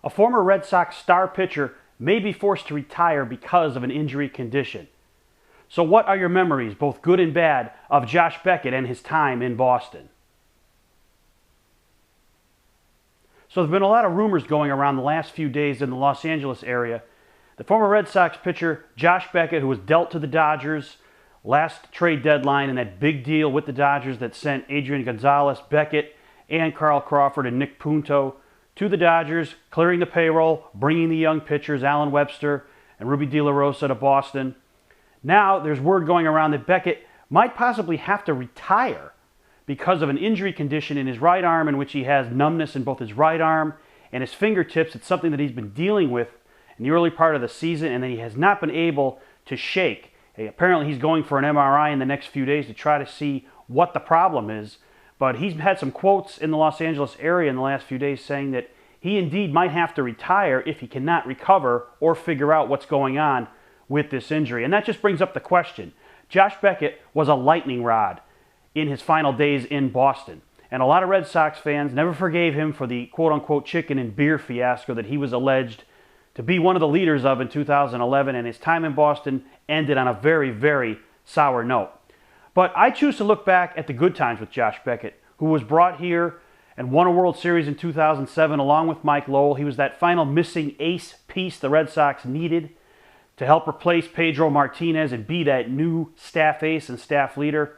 A former Red Sox star pitcher may be forced to retire because of an injury condition. So what are your memories, both good and bad, of Josh Beckett and his time in Boston? So there's been a lot of rumors going around the last few days in the Los Angeles area. The former Red Sox pitcher Josh Beckett, who was dealt to the Dodgers last trade deadline in that big deal with the Dodgers that sent Adrian Gonzalez, Beckett, and Carl Crawford and Nick Punto to the Dodgers, clearing the payroll, bringing the young pitchers Alan Webster and Ruby De La Rosa to Boston. Now there's word going around that Beckett might possibly have to retire because of an injury condition in his right arm, in which he has numbness in both his right arm and his fingertips. It's something that he's been dealing with in the early part of the season and that he has not been able to shake. Apparently he's going for an MRI in the next few days to try to see what the problem is. But he's had some quotes in the Los Angeles area in the last few days saying that he indeed might have to retire if he cannot recover or figure out what's going on with this injury. And that just brings up the question. Josh Beckett was a lightning rod in his final days in Boston. And a lot of Red Sox fans never forgave him for the quote-unquote chicken and beer fiasco that he was alleged to be one of the leaders of in 2011, and his time in Boston ended on a very, very sour note. But I choose to look back at the good times with Josh Beckett, who was brought here and won a World Series in 2007 along with Mike Lowell. He was that final missing ace piece the Red Sox needed to help replace Pedro Martinez and be that new staff ace and staff leader.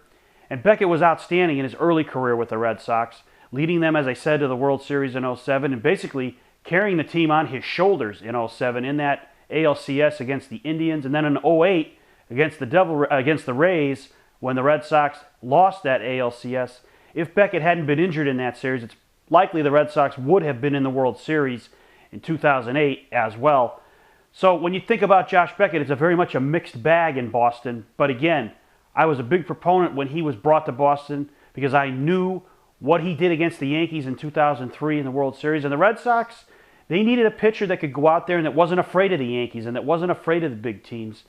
And Beckett was outstanding in his early career with the Red Sox, leading them, as I said, to the World Series in 2007 and basically carrying the team on his shoulders in 2007 in that ALCS against the Indians, and then in 2008 against the Rays when the Red Sox lost that ALCS. If Beckett hadn't been injured in that series, it's likely the Red Sox would have been in the World Series in 2008 as well. So when you think about Josh Beckett, it's very much a mixed bag in Boston. But again, I was a big proponent when he was brought to Boston because I knew what he did against the Yankees in 2003 in the World Series. And the Red Sox, they needed a pitcher that could go out there and that wasn't afraid of the Yankees and that wasn't afraid of the big teams.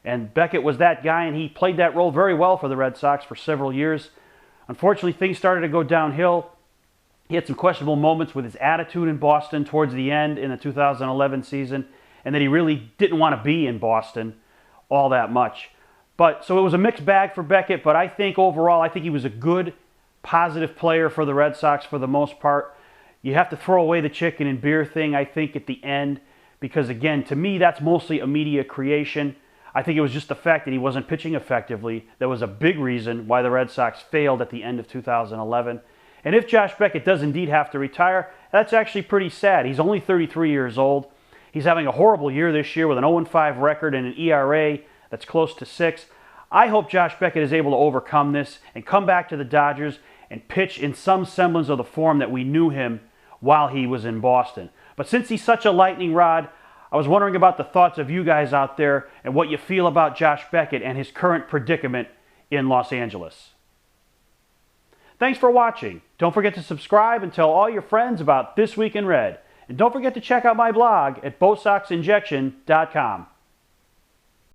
And Beckett was that guy, and he played that role very well for the Red Sox for several years. Unfortunately, things started to go downhill. He had some questionable moments with his attitude in Boston towards the end in the 2011 season, and that he really didn't want to be in Boston all that much. But so it was a mixed bag for Beckett, but I think overall, I think he was a good, positive player for the Red Sox for the most part. You have to throw away the chicken and beer thing, I think, at the end, because again, to me, that's mostly a media creation. I think it was just the fact that he wasn't pitching effectively that was a big reason why the Red Sox failed at the end of 2011. And if Josh Beckett does indeed have to retire, that's actually pretty sad. He's only 33 years old. He's having a horrible year this year with an 0-5 record and an ERA that's close to 6. I hope Josh Beckett is able to overcome this and come back to the Dodgers and pitch in some semblance of the form that we knew him while he was in Boston. But since he's such a lightning rod, I was wondering about the thoughts of you guys out there and what you feel about Josh Beckett and his current predicament in Los Angeles. Thanks for watching. Don't forget to subscribe and tell all your friends about This Week in Red. And don't forget to check out my blog at BoSoxInjection.com.